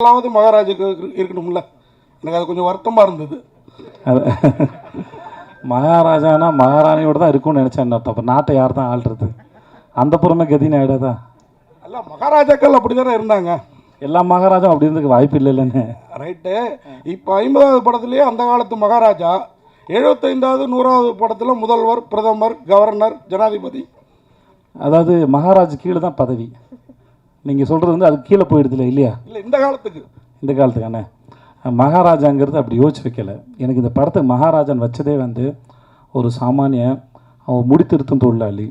முதலாவது மகாராஜுக்கு இருக்கணும்ல. எனக்கு அது கொஞ்சம் வருத்தமாக இருந்தது. மகாராஜானா மகாராணியோடு தான் இருக்கும்னு நினச்சேன். அப்போ நாட்டை யார் தான் ஆள்றது? அந்த புறமே கதின்னு ஆகிடாதா? அல்ல, மகாராஜாக்கள் அப்படி தானே இருந்தாங்க. எல்லா மகாராஜா அப்படி இருந்துக்கு வாய்ப்பு இல்லைன்னு. ரைட்டு. இப்போ 50வது படத்துலேயே அந்த காலத்து மகாராஜா, 75வது 100வது படத்தில் முதல்வர், பிரதமர், கவர்னர், ஜனாதிபதி. அதாவது மகாராஜ் கீழே தான் பதவி. நீங்கள் சொல்கிறது வந்து அது கீழே போயிடுதுல இல்லையா? இல்லை, இந்த காலத்துக்கு அண்ணே மகாராஜாங்கிறது அப்படி யோசிச்சு வைக்கல. எனக்கு இந்த படத்துக்கு மகாராஜான் வச்சதே வந்து ஒரு சாமானிய அவன் முடித்திருத்தும் தொழிலாளி.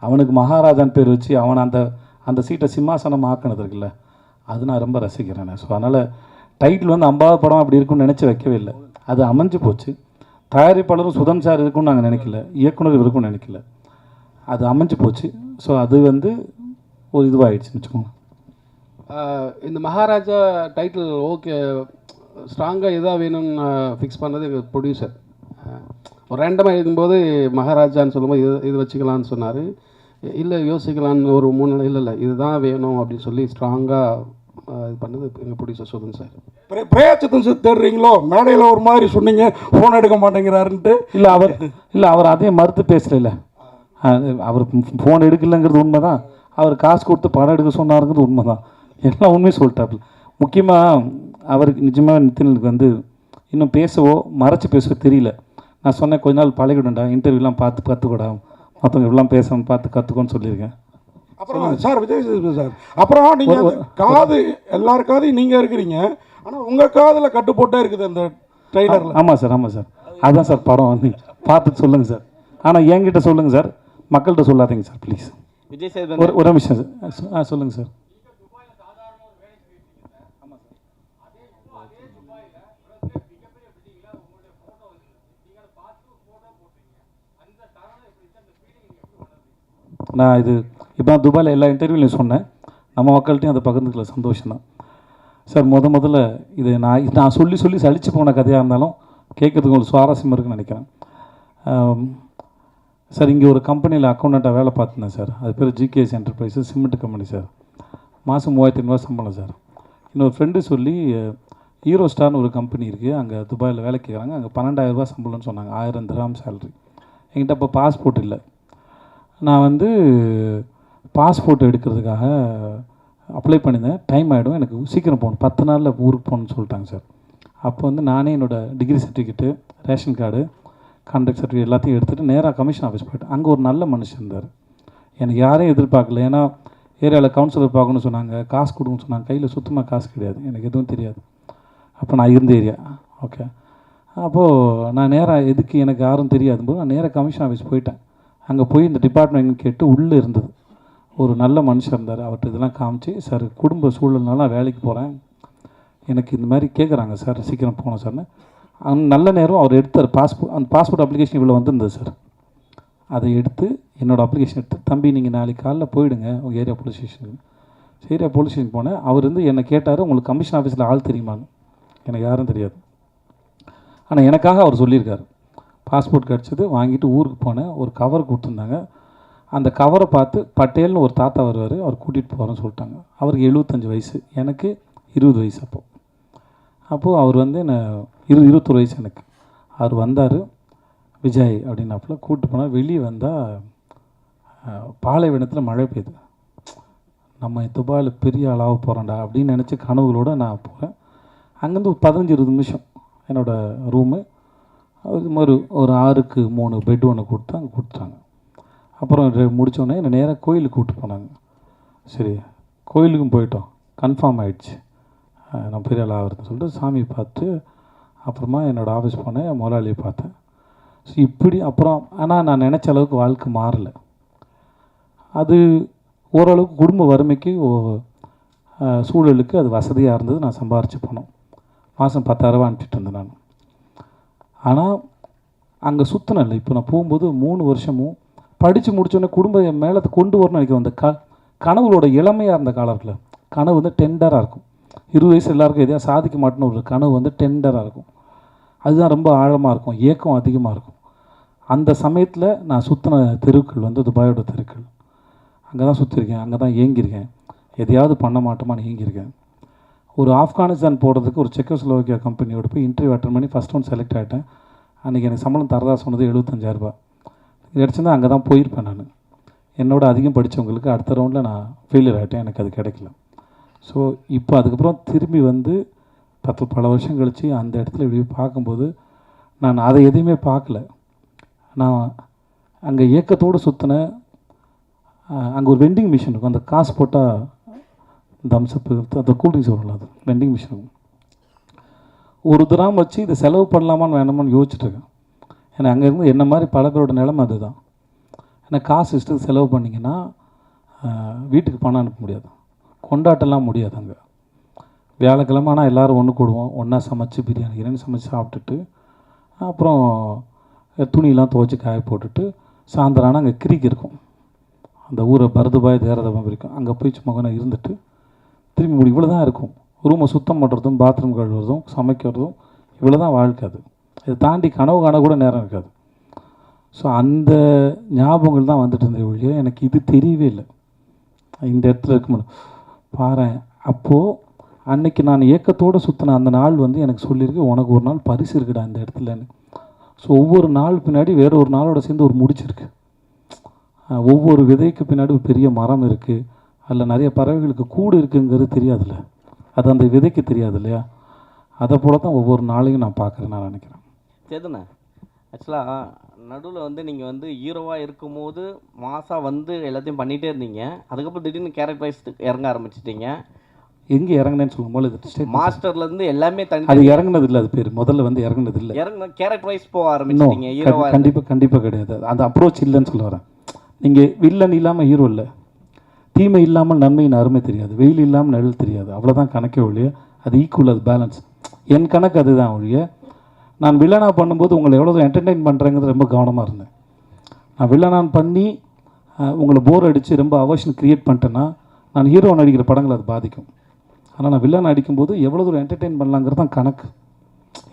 அவனுக்கு மகாராஜான் பேர் வச்சு அவனை அந்த அந்த சீட்டை சிம்மாசனம் ஆக்கினது இருக்குல்ல, அது நான் ரொம்ப ரசிக்கிறேன். ஸோ அதனால் டைட்டில் வந்து 50வது படம் அப்படி இருக்குன்னு நினச்சி வைக்கவே இல்லை. அது அமைஞ்சு போச்சு. தயாரிப்பாளரும் சுதன் சார் இருக்குன்னு நாங்கள் நினைக்கல, இயக்குனர் இருக்குன்னு நினைக்கல, அது அமைஞ்சு போச்சு. ஸோ அது வந்து ஒரு இதுவாகிடுச்சுன்னு வச்சுக்கோங்க. இந்த மகாராஜா டைட்டில் ஓகே, ஸ்ட்ராங்காக எதாக வேணும்னு ஃபிக்ஸ் பண்ணது எங்கள் ப்ரொடியூசர். ஒரு ரேண்டமாக இருக்கும்போது மகாராஜான்னு சொல்லும்போது இது வச்சுக்கலான்னு சொன்னார். இல்லை யோசிக்கலான்னு ஒரு 3 நாள் இல்லை இதுதான் வேணும் அப்படின்னு சொல்லி ஸ்ட்ராங்காக இது பண்ணது எங்கள் ப்ரொடியூசர் சுதன் சார். பிரயாச்சத்தன் சார் தேடுறீங்களோ? மேடையில் ஒரு மாதிரி சொன்னீங்க, ஃபோன் எடுக்க மாட்டேங்கிறாருன்ட்டு. அவர் அதே மறுத்து பேசல. அவர் ஃபோன் எடுக்கலைங்கிறது உண்மை தான். அவர் காசு கொடுத்து படம் எடுக்க சொன்னாருங்கிறது உண்மை தான். எல்லாம் உண்மையை சொல்லிட்டாப்புல. முக்கியமாக அவருக்கு நிஜமாக நிதினுக்கு வந்து இன்னும் பேசவோ மறைச்சி பேசவோ தெரியல. நான் சொன்னேன் கொஞ்ச நாள் பழகிடும்டா, இன்டர்வியூலாம் பார்த்து கற்றுக்கூடா, மற்றவங்க இப்படிலாம் பேசணும் பார்த்து கற்றுக்கோன்னு சொல்லியிருக்கேன். அப்புறம் சார் விஜய் சார், அப்புறம் நீங்கள் காது எல்லாருக்காதையும் நீங்கள் இருக்கிறீங்க, ஆனால் உங்கள் காதில் கட்டுப்போட்டே இருக்குது அந்த ட்ரைலரில். ஆமாம் சார் அதுதான் சார் படம் வந்து பார்த்துட்டு சொல்லுங்கள் சார். ஆனால் என்கிட்ட சொல்லுங்கள் சார், மக்கள்கிட்ட சொல்லாதீங்க சார் ப்ளீஸ். விஜய் சார் ஒரு நிமிஷம் சார். சொல்லுங்கள் சார். நான் இது இப்போ துபாயில் எல்லா இன்டர்வியூலையும் சொன்னேன், நம்ம மக்கள்கிட்டையும் அதை பகிர்ந்துக்கல, சந்தோஷம்தான் சார். முதல்ல இது நான் சொல்லி சலிச்சு போன கதையாக இருந்தாலும் கேட்குறதுக்கு ஒரு சுவாரஸ்யமாக இருக்குன்னு நினைக்கிறேன் சார். இங்கே ஒரு கம்பெனியில் அக்கௌண்டண்ட்டாக வேலை பார்த்துருந்தேன் சார். அது பேர் GKS enterprises, cement company sir. மாதம் 3500 சம்பளம் சார். இன்னொரு ஃப்ரெண்டு சொல்லி ஹீரோ ஸ்டார்னு ஒரு கம்பெனி இருக்குது, அங்கே துபாயில் வேலை கேட்குறாங்க, அங்கே 12,000 ரூபா சம்பளம்னு சொன்னாங்க, 1000 திர்ஹாம் சேலரி. என்கிட்ட இப்போ பாஸ்போர்ட் இல்லை. நான் வந்து பாஸ்போர்ட் எடுக்கிறதுக்காக அப்ளை பண்ணியிருந்தேன். டைம் ஆகிடும், எனக்கு சீக்கிரம் போகணும், 10 நாளில் ஊருக்கு போகணுன்னு சொல்லிட்டாங்க சார். அப்போ வந்து நானே என்னோடய degree certificate, ration card, contract certificate எல்லாத்தையும் எடுத்துகிட்டு நேராக கமிஷன் ஆஃபீஸ் போய்ட்டேன். அங்கே ஒரு நல்ல மனுஷன் இருந்தார். எனக்கு யாரையும் எதிர்பார்க்கல, ஏன்னா ஏரியாவில் கவுன்சிலர் பார்க்கணுன்னு சொன்னாங்க, காசு கொடுங்கன்னு சொன்னாங்க. கையில் சுத்தமாக காசு கிடையாது, எனக்கு எதுவும் தெரியாது. அப்போ நான் இருந்த ஏரியா ஓகே. அப்போது நான் நேராக எதுக்கு எனக்கு யாரும் தெரியாதும்போது நான் நேராக கமிஷன் ஆஃபீஸ் போயிட்டேன். அங்கே போய் இந்த டிபார்ட்மெண்ட் கேட்டு உள்ளே இருந்தது ஒரு நல்ல மனுஷன் இருந்தார். அவர்கிட்ட இதெல்லாம் காமிச்சு, சார் குடும்ப சூழல்னால நான் வேலைக்கு போகிறேன், எனக்கு இந்த மாதிரி கேட்குறாங்க சார், சீக்கிரம் போகணும் சார்னு. நல்ல நேரம் அவர் எடுத்தார் அந்த பாஸ்போர்ட் அப்ளிகேஷன் இவ்வளோ வந்திருந்தது சார். அதை எடுத்து என்னோடய அப்ளிகேஷன் எடுத்து, தம்பி நீங்கள் நாளைக்கு காலைல போயிடுங்க உங்கள் ஏரியா போலீஸ் ஸ்டேஷனுக்கு. ஏரியா போலீஸ் ஸ்டேஷன் போனேன். அவர் வந்து என்னை கேட்டார், உங்களுக்கு கமிஷன் ஆஃபீஸில் ஆள் தெரியுமான்னு. எனக்கு யாரும் தெரியாது, ஆனால் எனக்காக அவர் சொல்லியிருக்காரு. பாஸ்போர்ட் கிடச்சிது, வாங்கிட்டு ஊருக்கு போனேன். ஒரு கவர் கொடுத்துருந்தாங்க. அந்த கவரை பார்த்து பட்டேல்னு ஒரு தாத்தா வருவார், அவர் கூட்டிகிட்டு போகிறேன்னு சொல்லிட்டாங்க. அவருக்கு 75 வயசு, எனக்கு 20 வயசு. அப்போது அவர் வந்து என்ன 21 வயசு எனக்கு. அவர் வந்தார், விஜய் அப்படின்னாப்புல கூப்பிட்டு போனால். வெளியே வந்தால் பாலைவனத்தில் மழை பெய்யுது. நம்ம துபாயில் பெரிய ஆளாக போகிறோம்டா அப்படின்னு நினச்சி கனவுகளோடு நான் போகிறேன். அங்கேருந்து ஒரு 15-20 நிமிஷம் என்னோடய ரூமு. அது மாதிரி ஒரு 6க்கு 3 பெட் ஒன்று கொடுத்து அங்கே கொடுத்துட்டாங்க. அப்புறம் முடித்தோடனே என்னை நேராக கோயிலுக்கு கூப்பிட்டு போனாங்க. சரி, கோயிலுக்கும் போயிட்டோம், கன்ஃபார்ம் ஆகிடுச்சு நான் பெரிய ஆள் ஆகிறதுன்னு சொல்லிட்டு சாமியை பார்த்து அப்புறமா என்னோடய ஆஃபீஸ் போனேன், முதலாளியை பார்த்தேன். ஸோ இப்படி அப்புறம் ஆனால் நான் நினச்ச அளவுக்கு வாழ்க்கை மாறலை. அது ஓரளவுக்கு குடும்ப வறுமைக்கு சூழலுக்கு அது வசதியாக இருந்தது. நான் சம்பாரித்து போனோம், மாதம் 10,000 ரூபா அனுப்பிச்சிட்டு இருந்தேன் நான். ஆனால் அங்கே சுற்றினேன். இப்போ நான் போகும்போது 3 வருஷமும் படித்து முடித்தோடனே குடும்பம் என் மேலே கொண்டு வரணும்னு நினைக்கிறேன். அந்த கனவுகளோட இளமையாக இருந்த காலத்தில் கனவு வந்து டெண்டராக இருக்கும். 20 வயசு எல்லாருக்கும் எதையா சாதிக்க மாட்டேன்னு ஒரு கனவு வந்து டெண்டராக இருக்கும். அதுதான் ரொம்ப ஆழமாக இருக்கும், ஏக்கம் அதிகமாக இருக்கும். அந்த சமயத்தில் நான் சுற்றின தெருக்கள் வந்து துபாயோட தெருக்கள். அங்கே தான் சுற்றிருக்கேன், அங்கே தான் ஏங்கியிருக்கேன், எதையாவது பண்ண மாட்டோமான்னு ஏங்கியிருக்கேன். ஒரு ஆப்கானிஸ்தான் போகிறதுக்கு ஒரு செக்கோஸ்லோவாக்கியா கம்பெனியோட போய் இன்டர்வியூ அட்டன் பண்ணி ஃபஸ்ட் ஒன் செலக்ட் ஆகிட்டேன். அன்றைக்கி எனக்கு சம்பளம் தரதா சொன்னது 75,000 கிடச்சிருந்தா அங்கே தான் போயிருப்பேன். நான் என்னோட அதிகம் படித்தவங்களுக்கு அடுத்த ரவுண்டில் நான் ஃபெயிலியர் ஆகிட்டேன், எனக்கு அது கிடைக்கல. ஸோ இப்போ அதுக்கப்புறம் திரும்பி வந்து பல வருஷம் கழித்து அந்த இடத்துல இப்படி பார்க்கும்போது நான் அதை எதையுமே பார்க்கல. நான் அங்கே ஏக்கத்தோடு சுற்றின அங்கே ஒரு வெண்டிங் மிஷின் இருக்கும், அந்த காசு போட்டால் தம்ஸ்அப்பு அந்த கூல்ட்ரிங்க்ஸ் வரல, அது வெண்டிங் மிஷின் இருக்கும். ஒரு திராம் வச்சு இதை செலவு பண்ணலாமான்னு வேணாமான்னு யோசிச்சுட்ருக்கேன். ஏன்னா அங்கே இருந்து என்ன மாதிரி பல பேரோட நிலைமை அதுதான். ஏன்னா காசு இஷ்டத்துக்கு செலவு பண்ணிங்கன்னா வீட்டுக்கு பணம் அனுப்ப முடியாது, கொண்டாட்டெல்லாம் முடியாது. அங்கே வியாழக்கிழமை ஆனால் எல்லோரும் ஒன்று கூடுவோம், ஒன்றா சமைச்சு பிரியாணி சமைச்சு சாப்பிட்டுட்டு அப்புறம் துணியெல்லாம் துவைச்சி காய போட்டுட்டு சாயந்தரம் ஆனால் அங்கே கிரிக் இருக்கும், அந்த ஊரை பரதுபாய் தேரதபம் இருக்கும், அங்கே போய் சும்மா கொஞ்சம் இருந்துட்டு திரும்பி முடி இவ்வளோ தான் இருக்கும். ரூமை சுத்தம் பண்ணுறதும் பாத்ரூம் கழுவுறதும் சமைக்கிறதும் இவ்வளோ தான் வாழ்க்கை. அது இதை தாண்டி கனவு காண கூட நேரம் இருக்காது. ஸோ அந்த ஞாபகங்கள் தான் வந்துட்டு இருந்த ஒழிய எனக்கு இது தெரியவே இல்லை. இந்த இடத்துல இருக்க பாரு, அப்போது அன்னைக்கு நான் ஏக்கத்தோடு சுற்றின அந்த நாள் வந்து எனக்கு சொல்லியிருக்கு, உனக்கு ஒரு நாள் பரிசு இருக்குடா இந்த இடத்துலன்னு. ஸோ ஒவ்வொரு நாள் பின்னாடி வேறு ஒரு நாளோட சேர்ந்து ஒரு முடிச்சிருக்கு. ஒவ்வொரு விதைக்கு பின்னாடி ஒரு பெரிய மரம் இருக்குது, அதில் நிறைய பறவைகளுக்கு கூடு இருக்குங்கிறது தெரியாதுல்ல, அது அந்த விதைக்கு தெரியாது இல்லையா? அதை போல தான் ஒவ்வொரு நாளையும் நான் பார்க்குறேன், நான் நினைக்கிறேன். சேதுண்ணா, ஆக்சுவலாக நடுவில் வந்து நீங்கள் வந்து ஹீரோவாக இருக்கும்போது மாசாக வந்து எல்லாத்தையும் பண்ணிகிட்டே இருந்தீங்க. அதுக்கப்புறம் திடீர்னு கேரக்டரைஸ் இறங்க ஆரம்பிச்சிட்டிங்க. எங்கே இறங்கினேன்னு சொல்லும்போது மாஸ்டர்லேருந்து எல்லாமே தனி அது இறங்கினது இல்லை, அது பேர் முதல்ல வந்து இறங்கினது இல்லை. கேரக்டரைஸ் போக ஆரம்பிச்சிட்டீங்க ஹீரோவாக. கண்டிப்பாக கிடையாது, அந்த அப்ரோச் இல்லைன்னு சொல்ல வரேன். நீங்கள் வில்லன் இல்லாமல் ஹீரோ இல்லை, தீமை இல்லாமல் நன்மையின் அருமை தெரியாது, வெயில் இல்லாமல் நிழல் தெரியாது, அவ்வளோதான் கணக்கே ஒழிய. அது ஈக்குவல், அது பேலன்ஸ். என் கணக்கு அதுதான் ஒழிய. நான் வில்லனாக பண்ணும்போது உங்களை எவ்வளோ என்டர்டெயின் பண்ணுறேங்கிறது ரொம்ப கவனமாக இருந்தேன். நான் வில்லனான் பண்ணி உங்களை போர் அடித்து ரொம்ப அவர்ஷன் க்ரியேட் பண்ணிட்டேன்னா நான் ஹீரோ நடிக்கிற படங்கள் அது பாதிக்கும். ஆனால் நான் வில்லன் அடிக்கும்போது எவ்வளோ தூரம் என்டர்டெயின் பண்ணலாங்கிறது தான் கணக்கு,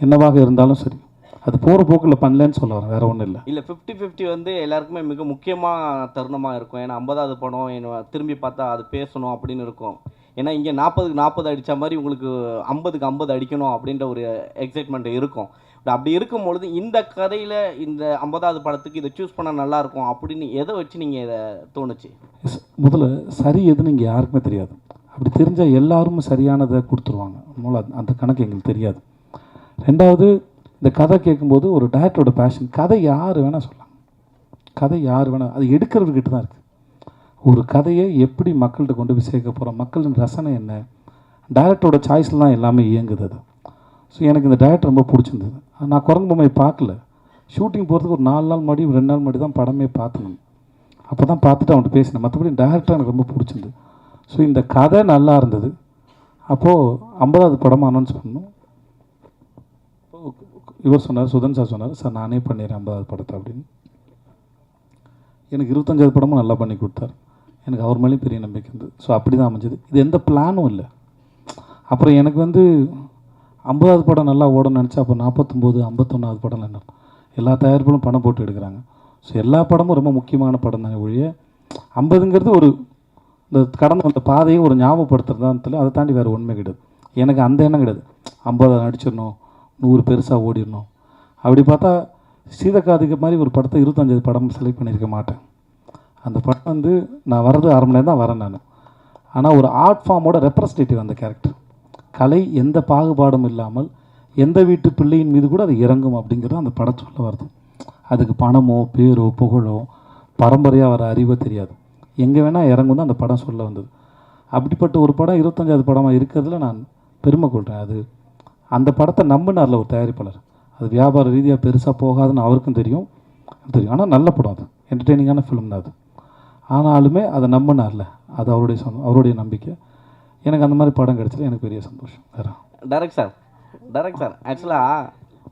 என்னவாக இருந்தாலும் சரி. அது போகிற போக்கில் பண்ணலன்னு சொல்ல வரேன், வேறு ஒன்றும் இல்லை. இல்லை 50-50 வந்து எல்லாருக்குமே மிக முக்கியமாக தருணமாக இருக்கும். ஏன்னா 50வது படம் என்ன திரும்பி பார்த்தா அது பேசணும் அப்படின்னு இருக்கும். ஏன்னா இங்கே 40க்கு 40 அடித்த மாதிரி உங்களுக்கு 50க்கு 50 அடிக்கணும் அப்படின்ற ஒரு எக்ஸைட்மெண்ட் இருக்கும். அப்படி இருக்கும்பொழுது இந்த கதையில் இந்த 50வது படத்துக்கு இதை சூஸ் பண்ணால் நல்லாயிருக்கும் அப்படின்னு எதை வச்சு நீங்கள் இதை தோணுச்சு? முதல்ல சரி எதுன்னு இங்கே யாருக்குமே தெரியாது. அப்படி தெரிஞ்சால் எல்லாரும் சரியானதை கொடுத்துருவாங்க. முதல்ல அந்த கணக்கு எங்களுக்கு தெரியாது. ரெண்டாவது, இந்த கதை கேட்கும்போது ஒரு டைரக்டரோட பேஷன். கதை யார் வேணால் சொல்லலாம், கதை யார் வேணால், அது எடுக்கிறவர்கிட்ட தான் இருக்குது. ஒரு கதையை எப்படி மக்கள்கிட்ட கொண்டு போய் சேர்க்க போகிறோம், மக்களின் ரசனை என்ன, டைரக்டரோட சாய்ஸில் தான் எல்லாமே இயங்குது அது. ஸோ எனக்கு இந்த டைரக்டர் ரொம்ப பிடிச்சிருந்தது. நான் குரங்கு பொம்மையை பார்க்கல, ஷூட்டிங் போகிறதுக்கு ஒரு 4 நாள் முன்னாடி 2 நாள் முன்னாடி தான் படமே பார்த்தேன். அப்போ தான் பார்த்துட்டு அவன்கிட்ட பேசினேன். மற்றபடி டைரக்டர் எனக்கு ரொம்ப பிடிச்சிருந்தது. ஸோ இந்த கதை நல்லா இருந்தது. அப்போது 50வது படமாக அனௌன்ஸ் பண்ணணும். இவர் சொன்னார், சுதன் சார் சொன்னார், சார் நானே பண்ணிடுறேன் 50வது படத்தை அப்படின்னு. எனக்கு 25வது படமும் நல்லா பண்ணி கொடுத்தார். எனக்கு அவர் மேலேயும் பெரிய நம்பிக்கை இருந்தது. ஸோ அப்படி தான் அமைஞ்சது. இது எந்த பிளானும் இல்லை. அப்புறம் எனக்கு வந்து 50வது படம் நல்லா ஓடணும்னு நினச்சா அப்போ 49, 51வது படம் என்ன, எல்லா தயாரிப்புகளும் பணம் போட்டு எடுக்கிறாங்க. ஸோ எல்லா படமும் ரொம்ப முக்கியமான படம் தானே ஒழிய 50ங்கிறது ஒரு இந்த கடந்து வந்த பாதையை ஒரு ஞாபகப்படுத்துறதான்னு தெரியல. அதை தாண்டி வேறு ஒன்றுமே கிடையாது. எனக்கு அந்த எண்ணம் கிடையாது 50 நடிச்சிடணும், 100 பெருசாக ஓடிடணும். அப்படி பார்த்தா சீதக்காதிக்கு மாதிரி ஒரு படத்தை 25 படம் செலக்ட் பண்ணியிருக்க மாட்டேன். அந்த படம் வந்து நான் வர்றது 1/2 மணி நேரம் தான் வரேன் நான். ஆனால் ஒரு ஆர்ட் ஃபார்மோட ரெப்ரஸன்டேட்டிவ் அந்த கேரக்டர். கலை எந்த பாகுபாடும் இல்லாமல் எந்த வீட்டு பிள்ளையின் மீது கூட அது இறங்கும் அப்படிங்கிறது அந்த படத்துள்ள வருது. அதுக்கு பணமோ பேரோ புகழோ பரம்பரையாக வர அறிவோ தெரியாது, எங்கே வேணால் இறங்கும் தான் அந்த படம் சொல்ல வந்தது. அப்படிப்பட்ட ஒரு படம் 25வது படமாக இருக்கிறதுல நான் பெருமை கொள்கிறேன். அது அந்த படத்தை நம்பினார்ல ஒரு தயாரிப்பாளர். அது வியாபார ரீதியாக பெருசாக போகாதுன்னு அவருக்கும் தெரியும். ஆனால் நல்ல படம், அது என்டர்டெய்னிங்கான ஃபிலிம் தான் அது. ஆனாலுமே அதை நம்பினார்ல, அது அவருடைய நம்பிக்கை. எனக்கு அந்த மாதிரி படம் கிடச்சது எனக்கு பெரிய சந்தோஷம். வேறு டைரக்ட் சார் ஆக்சுவலாக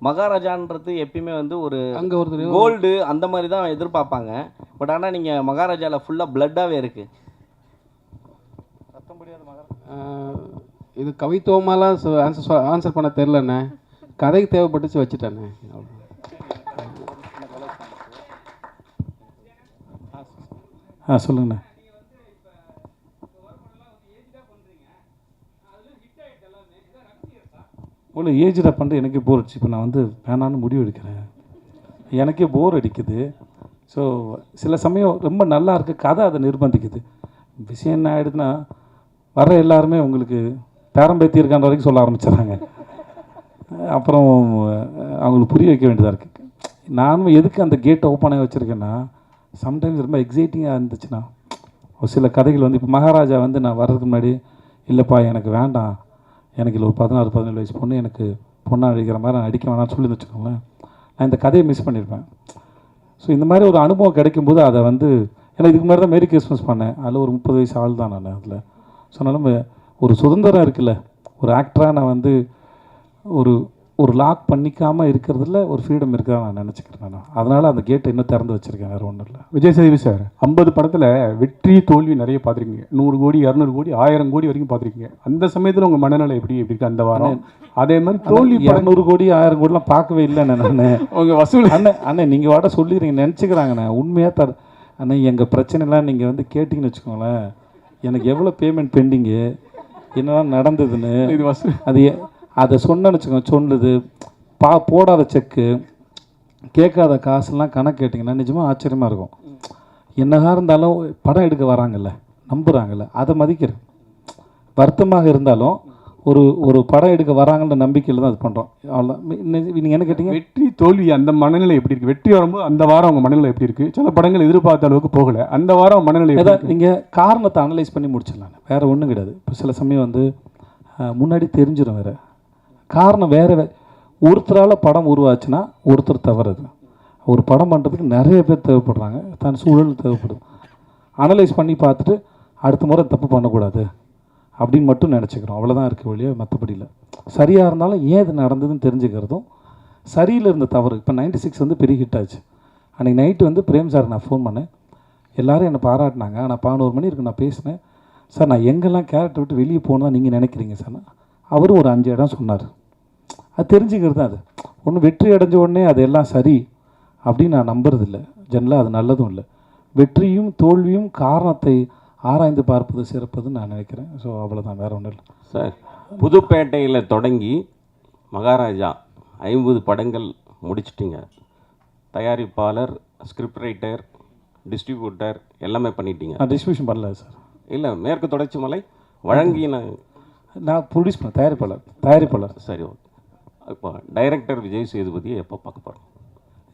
மகாராஜான்றது எப்பயுமே வந்து ஒரு அங்கே ஒருத்தர் கோல்டு அந்த மாதிரி தான் எதிர்பார்ப்பாங்க. பட் ஆனால் நீங்கள் மகாராஜாவில் ஃபுல்லாக பிளட்டாகவே இருக்குது. இது கவித்துவமாலாம் ஆன்சர் பண்ண தெரிலண்ணே, கதைக்கு தேவைப்பட்டுச்சு வச்சுட்டேண்ணே. சொல்லுங்கண்ணே. இவ்வளோ ஏஜில் பண்ணுறது எனக்கே போர் அடிச்சு. இப்போ நான் வந்து வேணான்னு முடிவு எடுக்கிறேன், எனக்கே போர் அடிக்குது. ஸோ சில சமயம் ரொம்ப நல்லா இருக்குது, கதை அதை நிர்பந்திக்குது. விஷயம் என்ன ஆகிடுதுன்னா, வர எல்லாருமே உங்களுக்கு பேரம்பேத்தி இருக்கான்ற வரைக்கும் சொல்ல ஆரம்பிச்சிடுறாங்க. அப்புறம் அவங்களுக்கு புரிய வைக்க வேண்டியதாக இருக்குது. நானும் எதுக்கு அந்த கேட்டை ஓப்பனாக வச்சுருக்கேன்னா, சம்டைம்ஸ் ரொம்ப எக்ஸைட்டிங்காக இருந்துச்சுன்னா, ஒரு சில கதைகள் வந்து இப்போ மகாராஜா வந்து நான் வர்றதுக்கு முன்னாடி, இல்லைப்பா எனக்கு வேண்டாம், எனக்கு இல்லை ஒரு 16-17 வயசு பொண்ணு எனக்கு பொண்ணாக அடிக்கிற மாதிரி நான் அடிக்க வேணாம்னு சொல்லி வச்சுக்கோங்களேன், நான் இந்த கதையை மிஸ் பண்ணியிருப்பேன். ஸோ இந்த மாதிரி ஒரு அனுபவம் கிடைக்கும்போது அதை வந்து, ஏன்னா இதுக்கு முன்னாடி தான் மேரி கிறிஸ்மஸ் பண்ணேன், அதில் ஒரு 30 வயசு ஆள் தான் நான் அதில். ஸோ அதனால ஒரு சுதந்திரம் இருக்குல்ல, ஒரு ஆக்டராக நான் வந்து ஒரு லாக் பண்ணிக்காமல் இருக்கிறதுல ஒரு ஃப்ரீடம் இருக்கிறதா நான் நினச்சிக்கிறேன். நான் அதனால் அந்த கேட்டை இன்னும் திறந்து வச்சுருக்கேன், வேறு ஒன்றும் இல்லை. விஜய் சேதுபதி சார் 50 படத்தில் வெற்றி தோல்வி நிறைய பார்த்துருக்கீங்க. 100 கோடி 200 கோடி 1000 கோடி வரைக்கும் பார்த்துருக்கீங்க. அந்த சமயத்தில் உங்கள் மனநிலை எப்படி இருக்கு அந்த வாரம்? அதே மாதிரி தோல்வி 200 கோடி 1000 கோடிலாம் பார்க்கவே இல்லைண்ணே நான். உங்கள் வசூல் அண்ணே நீங்கள் வாட சொல்லிடுறீங்க நினச்சிக்கிறாங்கண்ணே. உண்மையாக அண்ணே எங்கள் பிரச்சனைலாம் நீங்கள் வந்து கேட்டிங்கன்னு வச்சுக்கோங்களேன், எனக்கு எவ்வளோ பேமெண்ட் பெண்டிங்கு, என்னெல்லாம் நடந்ததுன்னு இது வசூல் அதை சொன்னேன்னு வச்சுக்கோங்க. சொன்னது போடாத செக்கு, கேட்காத காசுலாம் கணக்கு கேட்டிங்கன்னா நிஜமாக ஆச்சரியமாக இருக்கும். என்னதான் இருந்தாலும் படம் எடுக்க வராங்கல்ல, நம்புகிறாங்கல்ல, அதை மதிக்கிறேன். வருத்தமாக இருந்தாலும் ஒரு படம் எடுக்க வராங்கன்ற நம்பிக்கையில் தான் அது பண்ணுறோம். அவ்வளோதான். நீங்கள் என்ன கேட்டீங்க? வெற்றி தோல்வி அந்த மனநிலை எப்படி இருக்குது? வெற்றி வரும்போது அந்த வாரம் அவங்க மனநிலை எப்படி இருக்குது? சில படங்கள் எதிர்பார்த்த அளவுக்கு போகலை, அந்த வாரம் மனநிலை ஏதாவது நீங்கள் காரணத்தை அனலைஸ் பண்ணி முடிச்சிடலாம், வேறு ஒன்றும் கிடையாது. இப்போ சில சமயம் வந்து முன்னாடி தெரிஞ்சிடும், வேறு காரணம் வேறு ஒருத்தரால் படம் உருவாச்சுன்னா ஒருத்தர் தவறுது. ஒரு படம் பண்ணுறதுக்கு நிறைய பேர் தேவைப்படுறாங்க, தன் சூழல் தேவைப்படுது. அனலைஸ் பண்ணி பார்த்துட்டு அடுத்த முறை தப்பு பண்ணக்கூடாது அப்படின்னு மட்டும் நினச்சிக்கிறோம், அவ்வளோதான் இருக்க வழியே, மற்றபடி இல்லை. சரியாக இருந்தாலும் ஏன் இது நடந்ததுன்னு தெரிஞ்சுக்கிறதும், சரியில் இருந்த தவறு. இப்போ 96 வந்து பெரிய ஹிட் ஆச்சு. அன்றைக்கி நைட்டு வந்து பிரேம் சார் நான் ஃபோன் பண்ணேன், எல்லோரும் என்னை பாராட்டினாங்க. நான் 11 மணி இருக்கு நான் பேசினேன். சார் நான் எங்கெல்லாம் கேரக்டர் விட்டு வெளியே போகணும் தான் நீங்கள் நினைக்கிறீங்க சார்? அவரும் ஒரு 5 இடம் சொன்னார். அது தெரிஞ்சுக்கிறது தான். அது ஒன்று வெற்றி அடைஞ்ச உடனே அது எல்லாம் சரி அப்படின்னு நான் நம்புறதில்லை. ஜென்ரலாக அது நல்லதும் இல்லை. வெற்றியும் தோல்வியும் காரணத்தை ஆராய்ந்து பார்ப்பது சிறப்பதுன்னு நான் நினைக்கிறேன். ஸோ அவ்வளோதான், வேறு ஒன்றும் இல்லை சார். புதுப்பேட்டையில் தொடங்கி மகாராஜா 50 படங்கள் முடிச்சிட்டிங்க. தயாரிப்பாளர், ஸ்கிரிப்ட் ரைட்டர், டிஸ்ட்ரிபியூட்டர் எல்லாமே பண்ணிட்டீங்க. நான் டிஸ்ட்ரிபியூஷன் பண்ணல சார். இல்லை, மேற்கு தொடர்ச்சி மலை வழங்கின நான் ப்ரொடியூஸ் பண்ண தயாரிப்பாளர். சரி, ஓகே. இப்போ டைரக்டர் விஜய் சேதுபதியை எப்போ பார்க்க போகிறோம்?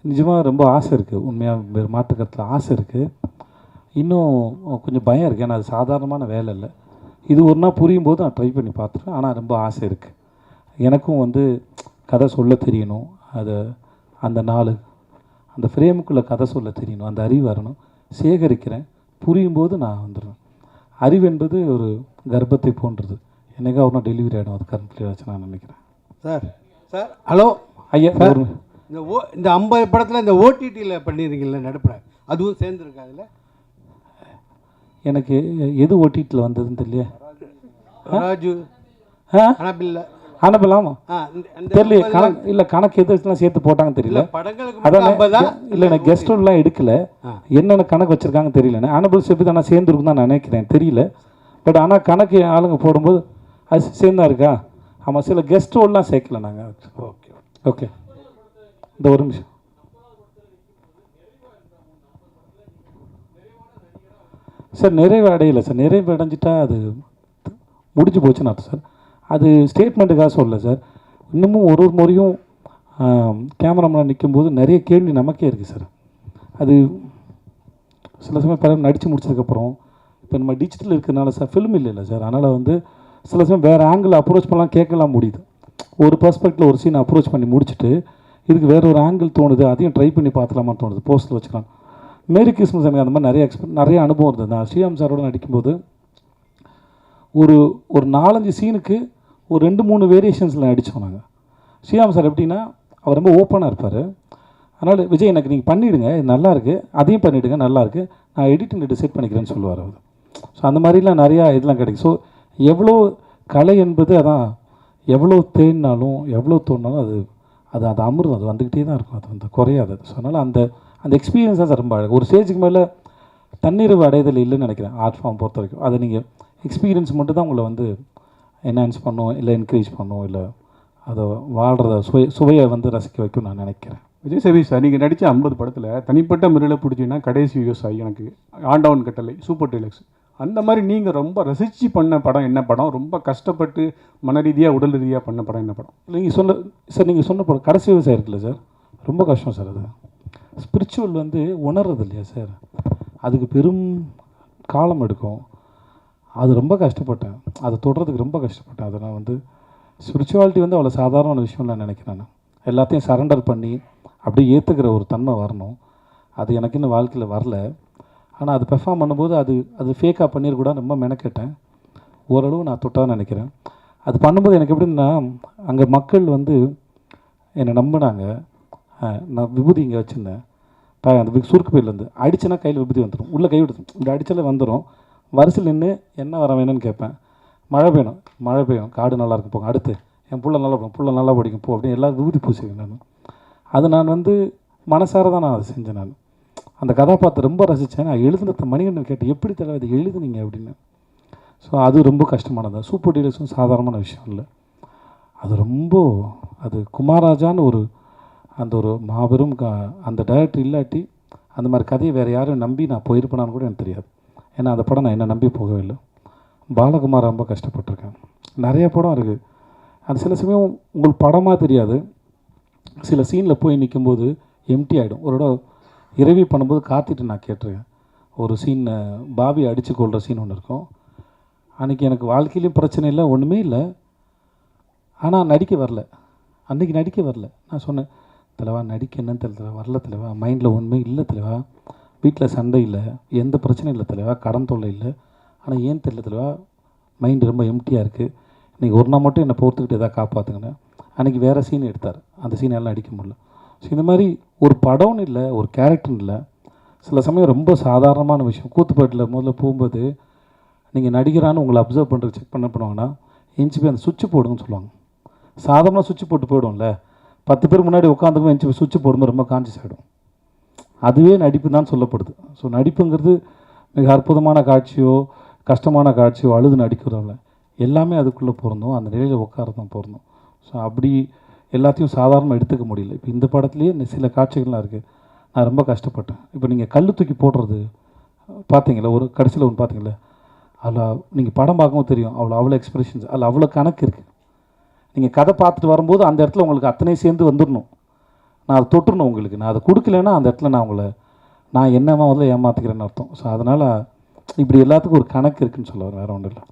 நிஜமாக ரொம்ப ஆசை இருக்குது, உண்மையாக வேறு மாற்றுக்கத்தில் ஆசை இருக்குது. இன்னும் கொஞ்சம் பயம் இருக்குது, ஏன்னா அது சாதாரணமான வேலை இல்லை. இது ஒரு நாள் புரியும் போது நான் ட்ரை பண்ணி பார்த்துருவேன். ஆனால் ரொம்ப ஆசை இருக்குது. எனக்கும் வந்து கதை சொல்ல தெரியணும், அதை அந்த அந்த ஃப்ரேமுக்குள்ளே கதை சொல்ல தெரியணும், அந்த அறிவு வரணும். சேகரிக்கிறேன், புரியும் போது நான் வந்துடுவேன். அறிவு என்பது ஒரு கர்ப்பத்தை போன்றது, என்னைக்கா ஒரு நாள் டெலிவரி ஆகிடும், அது கம்ப்ளீட் ஆச்சு நான் நினைக்கிறேன். சார் ஹலோ ஐயா, இந்த 50 படத்தில் இந்த ஓடிடியில் பண்ணிடுறீங்கள நடுப்புற, அதுவும் சேர்ந்துருக்கா அதில்? எனக்கு எது ஓடிடியில் வந்ததுன்னு தெரியல. ராஜு அனபில் ஆமாம் தெரியல. கணக்கு இல்லை, கணக்கு எதுலாம் சேர்த்து போட்டாங்கன்னு தெரியல. அதான் இல்லை, எனக்கு கெஸ்ட் எல்லாம் எடுக்கல, என்னென்ன கணக்கு வச்சுருக்காங்கன்னு தெரியல. அனபிள் சேர்த்து தான் நான் சேர்ந்துருக்கும் தான் நினைக்கிறேன், தெரியல. பட் ஆனால் கணக்கு ஆளுங்க போடும்போது அது சேர்ந்தா இருக்கா? ஆமாம், சில கெஸ்ட் ரோல்லாம் சேர்க்கல நாங்கள். ஓகே ஓகே, இந்த ஒரு நிமிஷம். சார் நிறைவு அடையலை சார். நிறைவு அடைஞ்சிட்டா அது முடிஞ்சு போச்சுன்னு அர்த்தம் சார். அது ஸ்டேட்மெண்ட்டுக்காக சொல்லலை சார். இன்னமும் ஒரு முறையும் கேமராமேன் நிற்கும்போது நிறைய கேள்வி நமக்கே இருக்குது சார். அது சில சமயம் பிறகு நடித்து முடிச்சதுக்கப்புறம், இப்போ நம்ம டிஜிட்டல் இருக்கிறதுனால சார் ஃபிலிம் இல்லைல்ல சார், அதனால் வந்து சில சமயம் வேறு ஆங்கிள் அப்ரோச் பண்ணலாம், கேட்கலாம் முடியுது. ஒரு பர்ஸ்பெக்டில் ஒரு சீன் அப்ரோச் பண்ணி முடிச்சுட்டு இதுக்கு வேறு ஒரு ஆங்கிள் தோணுது, அதையும் ட்ரை பண்ணி பார்த்துலாமான்னு தோணுது, போஸ்ட்டில் வச்சுக்கலாம். மேரி கிறிஸ்மஸ் எனக்கு அந்த மாதிரி நிறைய அனுபவம் இருந்தது. நான் ஸ்ரீராம் சாரோடு நடிக்கும்போது ஒரு 4-5 சீனுக்கு ஒரு 2-3 வேரியேஷன்ஸில் நடித்தோம் நாங்கள். ஸ்ரீராம் சார் எப்படின்னா, அவர் ரொம்ப ஓப்பனாக இருப்பார். அதனால் விஜய் எனக்கு நீங்கள் பண்ணிவிடுங்க, இது நல்லாயிருக்கு, அதையும் பண்ணிவிடுங்க, நல்லாயிருக்கு, நான் எடிட்டிங் டிசைட் பண்ணிக்கிறேன்னு சொல்லுவார் அவர். ஸோ அந்த மாதிரிலாம் நிறையா இதெல்லாம் கிடைக்கும். ஸோ எவ்வளோ கலை என்பது அதான், எவ்வளோ தேடினாலும் எவ்வளோ தோணினாலும் அது அமிர்தம், அது வந்துக்கிட்டே தான் இருக்கும், அது வந்து குறையாது. ஸோ அதனால் அந்த எக்ஸ்பீரியன்ஸ் தான் சார் ரொம்ப அழகு. ஒரு ஸ்டேஜுக்கு மேலே தன்னிறைவு அடைதல் இல்லைன்னு நினைக்கிறேன் ஆர்ட் ஃபார்ம் பொறுத்த வரைக்கும். அதை நீங்கள் எக்ஸ்பீரியன்ஸ் மட்டும் தான் உங்களை வந்து என்ஹான்ஸ் பண்ணும், இல்லை என்கரேஜ் பண்ணும், இல்லை அதை வாழ்கிறத சுவையை வந்து ரசிக்க வைக்கும் நான் நினைக்கிறேன். விஜய் சேவி சார், நீங்கள் நடித்த 50 படத்தில் தனிப்பட்ட முறையில் பிடிச்சிங்கன்னா கடைசி விவசாயி, எனக்கு ஆண்டவன் கட்டளை, சூப்பர் டீலக்ஸ், அந்த மாதிரி நீங்கள் ரொம்ப ரசித்து பண்ண படம் என்ன படம்? ரொம்ப கஷ்டப்பட்டு மன ரீதியாக உடல் ரீதியாக பண்ண படம் என்ன படம்? நீங்கள் சொன்ன படம் கடைசி விவசாயம் இருக்குல்ல சார், ரொம்ப கஷ்டம் சார். அது ஸ்பிரிச்சுவல் வந்து உணர்றது இல்லையா சார், அதுக்கு பெரும் காலம் எடுக்கும். அது ரொம்ப கஷ்டப்பட்டேன், அதை தொடுறதுக்கு ரொம்ப கஷ்டப்பட்டேன். அதை நான் வந்து ஸ்பிரிச்சுவாலிட்டி வந்து அவ்வளோ சாதாரணமான விஷயம் நான் நினைக்கிறேன். நான் எல்லாத்தையும் சரண்டர் பண்ணி அப்படியே ஏற்றுக்கிற ஒரு தன்மை வரணும். அது எனக்கு இன்னும் வாழ்க்கையில் வரல. ஆனால் அது பெர்ஃபார்ம் பண்ணும்போது அது ஃபேக்காக பண்ணிடக்கூடாது ரொம்ப மெனக்கேட்டேன். ஓரளவு நான் தொட்டான்னு நினைக்கிறேன். அது பண்ணும்போது எனக்கு எப்படின்னா, அங்கே மக்கள் வந்து என்னை நம்பினாங்க. நான் விபூதி இங்கே வச்சுருந்தேன், அந்த சுருக்கு பையிலேருந்து அடிச்சேன்னா கையில் விபூதி வந்துடும், உள்ளே கை விடுது, இப்படி அடித்தாலே வந்துடும். வரிசையில் நின்று என்ன வர வேணும்னு கேட்பேன். மழை பெய்யும், காடு நல்லா இருக்கும் போங்க, அடுத்து என் புள்ள நல்லா படிக்கும் போ அப்படின்னு எல்லோரும் விபூதி பூசிவேன் நான். அது நான் வந்து மனசார தான் நான் அதை செஞ்சேன். நான் அந்த கதாபாத்திரம் ரொம்ப ரசித்தேன். நான் எழுதுனத மணிகண்டன் கேட்டேன், எப்படி தலை அதை எழுதுனீங்க அப்படின்னு. ஸோ அது ரொம்ப கஷ்டமானது. சூப்பர் டீலக்ஸும் சாதாரணமான விஷயம் இல்லை. அது குமாரராஜான்னு ஒரு மாபெரும் அந்த டைரக்டர் இல்லாட்டி அந்த மாதிரி கதையை வேறு யாரும் நம்பி நான் போயிருப்பேனான்னு கூட எனக்கு தெரியாது. ஏன்னா அந்த படம் நான் என்ன நம்பி போகவே இல்லை. பாலகுமார் ரொம்ப கஷ்டப்பட்டிருக்கேன். நிறைய படம் இருக்குது. அது சில சமயம் உங்களுக்கு படமாக தெரியாது, சில சீனில் போய் நிற்கும்போது எம்டி ஆகிடும். ஒரு இடம் இரவி பண்ணும்போது காத்திட்டு நான் கேட்டிருக்கேன். ஒரு சீன் பாபி அடித்து கொள்கிற சீன் ஒன்று இருக்கும். அன்றைக்கி எனக்கு வாழ்க்கையிலையும் பிரச்சனை இல்லை, ஒன்றுமே இல்லை. ஆனால் நடிக்க வரல, அன்றைக்கி நடிக்க வரல. நான் சொன்னேன், தலைவா நடிக்க என்னன்னு தெரியல, வரல தலைவா, மைண்டில் ஒன்றுமே இல்லை தலைவா, வீட்டில் சண்டை இல்லை, எந்த பிரச்சனையும் இல்லை தலைவா, கடன் தொல்லை இல்லை, ஆனால் ஏன் தெரியல தலைவா, மைண்டு ரொம்ப எம்டியாக இருக்குது, இன்றைக்கி ஒரு நாள் மட்டும் என்னை பொறுத்துக்கிட்டு எதாவது காப்பாற்றுங்கன்னு. அன்றைக்கி வேறு சீன் எடுத்தார், அந்த சீன் எல்லாம் அடிக்க முடியல. ஸோ இந்த மாதிரி ஒரு படம்னு இல்லை, ஒரு கேரக்டர்னு இல்லை, சில சமயம் ரொம்ப சாதாரணமான விஷயம். கூத்துப்பாட்டில் முதல்ல போகும்போது நீங்கள் நடிகரான்னு உங்களை அப்சர்வ் பண்ணுறது செக் பண்ணுவாங்கன்னா எஞ்சி போய் அந்த சுவிட்சு போடுங்கன்னு சொல்லுவாங்க. சாதாரணமாக சுவிட்சு போட்டு போயிடும்ல, 10 பேர் முன்னாடி உட்காந்துக்கும் எஞ்சி போய் சுவிட்சு போடும்போது ரொம்ப கான்சியஸ் ஆகிடும். அதுவே நடிப்பு தான் சொல்லப்படுது. ஸோ நடிப்புங்கிறது மிக அற்புதமான காட்சியோ கஷ்டமான காட்சியோ அழுது நடிக்கிறதில்ல, எல்லாமே அதுக்குள்ளே பொருந்தும், அந்த நிலையில் உட்காரதான் பொருந்தும். ஸோ அப்படி எல்லாத்தையும் சாதாரணமாக எடுத்துக்க முடியல. இப்போ இந்த படத்துலேயே சில காட்சிகள்லாம் இருக்குது, நான் ரொம்ப கஷ்டப்பட்டேன். இப்போ நீங்கள் கல் தூக்கி போடுறது பார்த்தீங்களா, ஒரு கடைசியில் ஒன்று பார்த்தீங்களா, அதில் நீங்கள் படம் பார்க்கும்போது தெரியும், அவ்வளோ எக்ஸ்பிரஷன்ஸ், அதில் அவ்வளோ கணக்கு இருக்குது. நீங்கள் கதை பார்த்துட்டு வரும்போது அந்த இடத்துல உங்களுக்கு அத்தனை சேர்ந்து வந்துடணும், நான் அதை தொட்டுறணும் உங்களுக்கு. நான் அதை கொடுக்கலன்னா அந்த இடத்துல நான் என்னமா முதல்ல ஏமாற்றிக்கிறேன்னு அர்த்தம். ஸோ அதனால் இப்படி எல்லாத்துக்கும் ஒரு கணக்கு இருக்குன்னு சொல்ல வேறு ஒன்றும் இல்லை.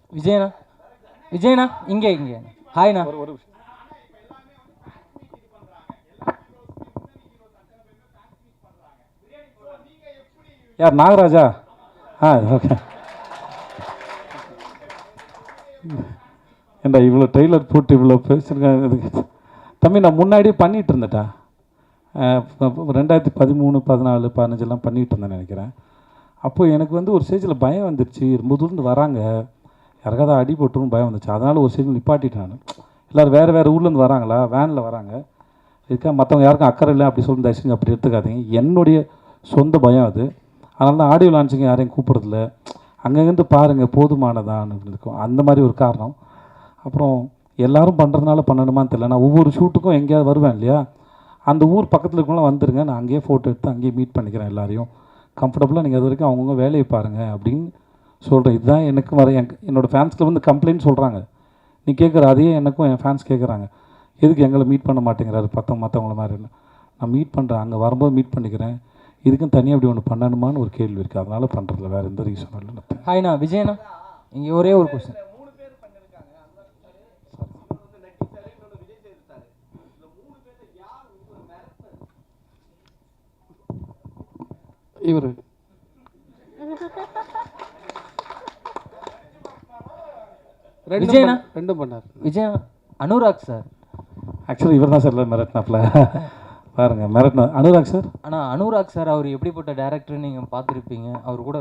விஜயண்ணா இங்கே ஹாய்ண்ணா. ஒரு யார், நாகராஜா? ஓகே. ஏண்டா இவ்வளோ ட்ரெய்லர் போட்டு இவ்வளோ பேசியிருக்கேன் இதுக்கு தம்பி. நான் முன்னாடியே பண்ணிகிட்டு இருந்தேன்டா, 2013, 14, 15 பண்ணிகிட்டு இருந்தேன் நினைக்கிறேன். அப்போது எனக்கு வந்து ஒரு ஸ்டேஜில் பயம் வந்துருச்சு, ரொம்ப தூரம் வராங்க, யாருக்காவது அடி போட்டுருன்னு பயம் வந்துச்சு. அதனால் ஒரு ஸ்டேஜில் நிப்பாட்டிட்டேன் நான். எல்லோரும் வேறு ஊர்லேருந்து வராங்களா, வேனில் வராங்க, இதுக்காக மற்றவங்க யாருக்கும் அக்கறை இல்லை அப்படி சொல்லி தயவுசெஞ்சு அப்படி எடுத்துக்காதீங்க. என்னுடைய சொந்த பயம் அது. அதனால தான் ஆடியோ லான்ச்சிங்க யாரையும் கூப்பிட்றதில்ல, அங்கேருந்து பாருங்கள் போதுமானதான் இருக்கும், அந்த மாதிரி ஒரு காரணம். அப்புறம் எல்லோரும் பண்ணுறதுனால பண்ணணுமான்னு தெரியல. நான் ஒவ்வொரு ஷூட்டுக்கும் எங்கேயாவது வருவேன் இல்லையா, அந்த ஊர் பக்கத்தில் இருக்கவங்களாம் வந்துருங்க, நான் அங்கேயே ஃபோட்டோ எடுத்து அங்கேயே மீட் பண்ணிக்கிறேன் எல்லாரையும் கம்ஃபர்டபுளாக, நீங்கள் அது வரைக்கும் அவங்கவுங்க வேலையை பாருங்கள் அப்படின்னு சொல்கிறேன். இதுதான் எனக்கு என்னோடய ஃபேன்ஸில் வந்து கம்ப்ளைண்ட் சொல்கிறாங்க. நீ கேட்குற அதையே எனக்கும் என் ஃபேன்ஸ் கேட்குறாங்க, எதுக்கு எங்களை மீட் பண்ண மாட்டேங்கிறாரு மற்றவங்கள மாதிரி. நான் மீட் பண்ணுறேன், அங்கே வரும்போது மீட் பண்ணிக்கிறேன், இதுக்கும் தனியாக அப்படி ஒன்று பண்ணணுமான்னு ஒரு கேள்வி இருக்குது, அதனால் பண்ணுறதில்ல, வேறு எந்த ரீசனும் இல்லை. ஹாய்ண்ணா. விஜயண்ணா இங்கே ஒரே ஒரு கொஸ்டின். இவர் ரெண்டும் பண்ணார். விஜயண்ணா அனுராக் சார். ஆக்சுவலி இவர் தான் சார் இல்லை மிரட்டினாப்பில் பாருங்கள், மிரட்டினா அனுராக் சார். ஆனால் அனுராக் சார் அவர் எப்படிப்பட்ட டேரக்டர்னு நீங்கள் பார்த்துருப்பீங்க, அவர் கூட